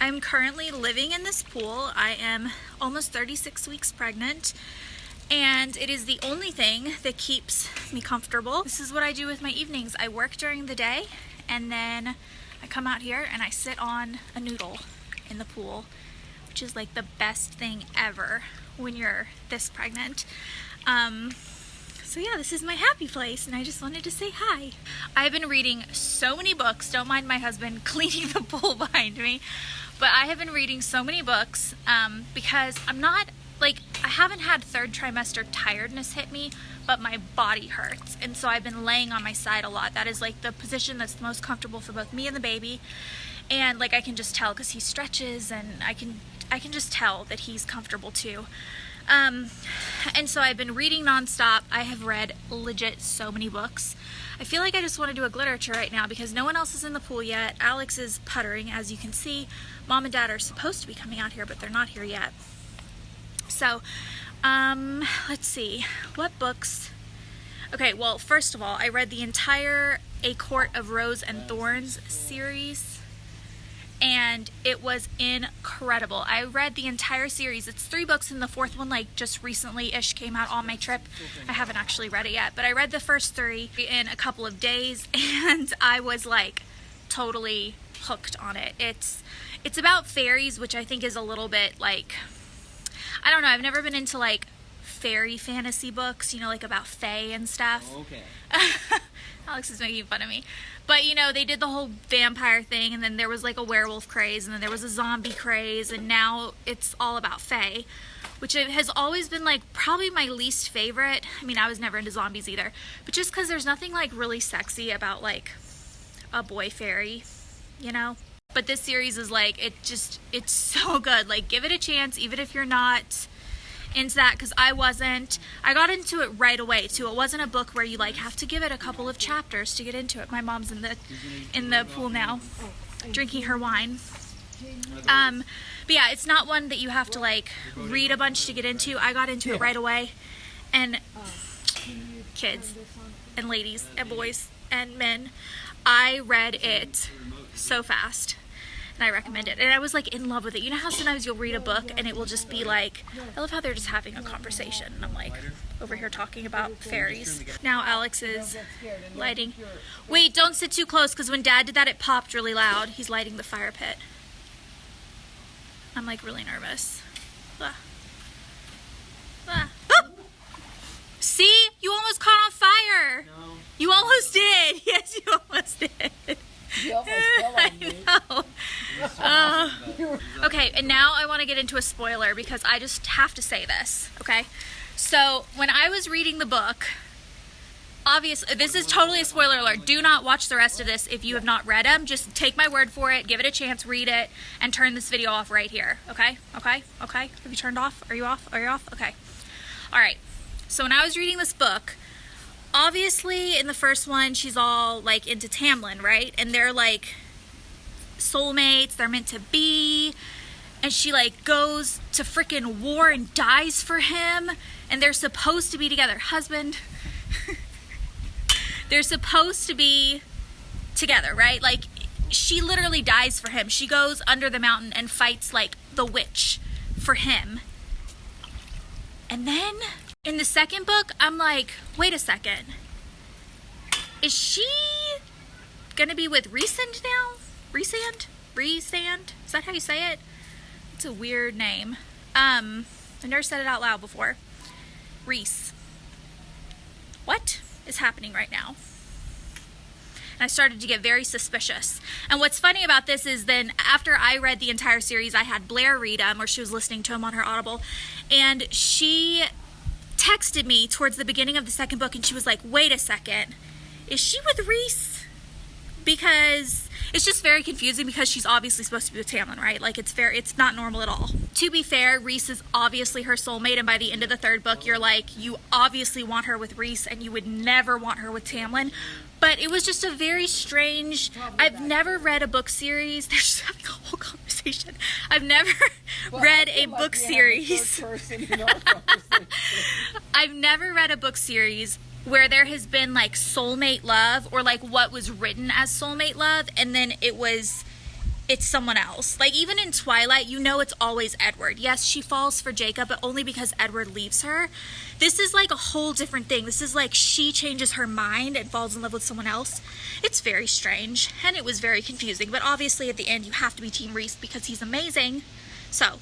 I'm currently living in this pool. I am almost 36 weeks pregnant, and it is the only thing that keeps me comfortable. This is what I do with my evenings. I work during the day, and then I come out here and I sit on a noodle in the pool, which is like the best thing ever when you're this pregnant. So yeah, this is my happy place, and I just wanted to say hi. I've been reading so many books. Don't mind my husband cleaning the pool behind me, but I have been reading so many books because I'm not, like, I haven't had third trimester tiredness hit me, but my body hurts, and so I've been laying on my side a lot. That is like the position that's the most comfortable for both me and the baby, and like I can just tell because he stretches, and I can just tell that he's comfortable too. And so I've been reading nonstop. I have read legit so many books. I feel like I just want to do a Glitterature right now because no one else is in the pool yet. Alex is puttering, as you can see. Mom and Dad are supposed to be coming out here, but they're not here yet. So, let's see. What books? Okay, well, first of all, I read the entire A Court of Rose and Thorns series, and it was incredible. I read the entire series. It's 3 books, and the 4th one, like, just recently-ish came out on my trip. I haven't actually read it yet, but I read the first 3 in a couple of days, and I was, like, totally hooked on it. It's about fairies, which I think is a little bit, like, I don't know, I've never been into, like, fairy fantasy books, you know, like about fae and stuff. Oh, okay. Alex is making fun of me. But, you know, they did the whole vampire thing, and then there was like a werewolf craze, and then there was a zombie craze, and now it's all about fae, which has always been like probably my least favorite. I mean, I was never into zombies either, but just because there's nothing like really sexy about like a boy fairy, you know? But this series is like, it's so good. Like, give it a chance, even if you're not into that, because I wasn't. I got into it right away too. It wasn't a book where you like have to give it a couple of chapters to get into it. My mom's in the pool now, drinking her wine. But yeah, it's not one that you have to like read a bunch to get into. I got into it right away, and kids and ladies and boys and men, I read it so fast. And I recommend it. And I was like in love with it. You know how sometimes you'll read a book and it will just be like, I love how they're just having a conversation. And I'm like over here talking about fairies. Now Alex is lighting. Wait, don't sit too close, because when Dad did that it popped really loud. He's lighting the fire pit. I'm like really nervous. Ah. Ah. Oh! See? You almost caught on fire. No. You almost did. Yes, you almost did. You almost fell on me. I know. Okay, and now I want to get into a spoiler because I just have to say this, okay? So, when I was reading the book, obviously, this is totally a spoiler alert. Do not watch the rest of this if you have not read them. Just take my word for it, give it a chance, read it, and turn this video off right here, okay? Okay? Okay? Have you turned off? Are you off? Are you off? Okay. Alright, so when I was reading this book, obviously, in the first one, she's all, like, into Tamlin, right? And they're, like, soulmates. They're meant to be. And she, like, goes to frickin' war and dies for him. And they're supposed to be together. Husband. They're supposed to be together, right? Like, she literally dies for him. She goes under the mountain and fights, like, the witch for him. And then in the second book, I'm like, wait a second. Is she gonna be with Rhysand now? Rhysand? Is that how you say it? It's a weird name. I've never said it out loud before. Rhys. What is happening right now? And I started to get very suspicious. And what's funny about this is then after I read the entire series, I had Blair read them, or she was listening to them on her Audible, and she texted me towards the beginning of the second book, and she was like, wait a second, is she with Rhys? Because it's just very confusing, because she's obviously supposed to be with Tamlin, right? Like, it's not normal at all. To be fair, Rhys is obviously her soulmate, and by the end of the third book, you're like, you obviously want her with Rhys, and you would never want her with Tamlin. But it was just a very strange, I've never read a book series. They're just having a whole conversation. I've never read a book series. I've never read a book series where there has been like soulmate love, or like what was written as soulmate love, and then it was it's someone else. Like, even in Twilight, you know it's always Edward. Yes, she falls for Jacob, but only because Edward leaves her. This is like a whole different thing. This is like she changes her mind and falls in love with someone else. It's very strange, and it was very confusing. But obviously, at the end, you have to be Team Reese because he's amazing. So,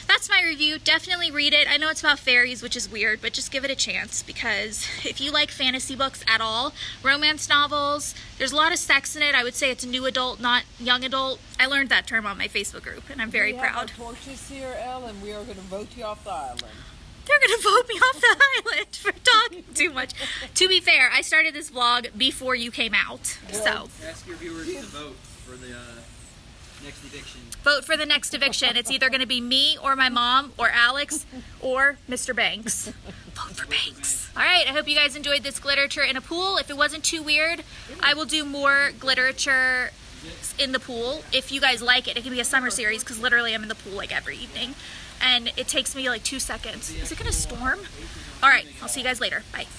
that's my review. Definitely read it. I know it's about fairies, which is weird, but just give it a chance, because if you like fantasy books at all, romance novels, there's a lot of sex in it. I would say it's new adult, not young adult. I learned that term on my Facebook group, and I'm very proud. We have our torches here, Elle, and we are going to vote you off the island. They're going to vote me off the island for talking too much. To be fair, I started this vlog before you came out, so. Ask your viewers to vote for the next eviction. Vote for the next eviction. It's either going to be me or my mom or Alex or Mr. Banks. Vote for Banks. All right, I hope you guys enjoyed this Glitterature in a pool. If it wasn't too weird, I will do more Glitterature in the pool. If you guys like it, it can be a summer series, because literally I'm in the pool like every evening. And it takes me like 2 seconds. Is it going to storm? All right, I'll see you guys later. Bye.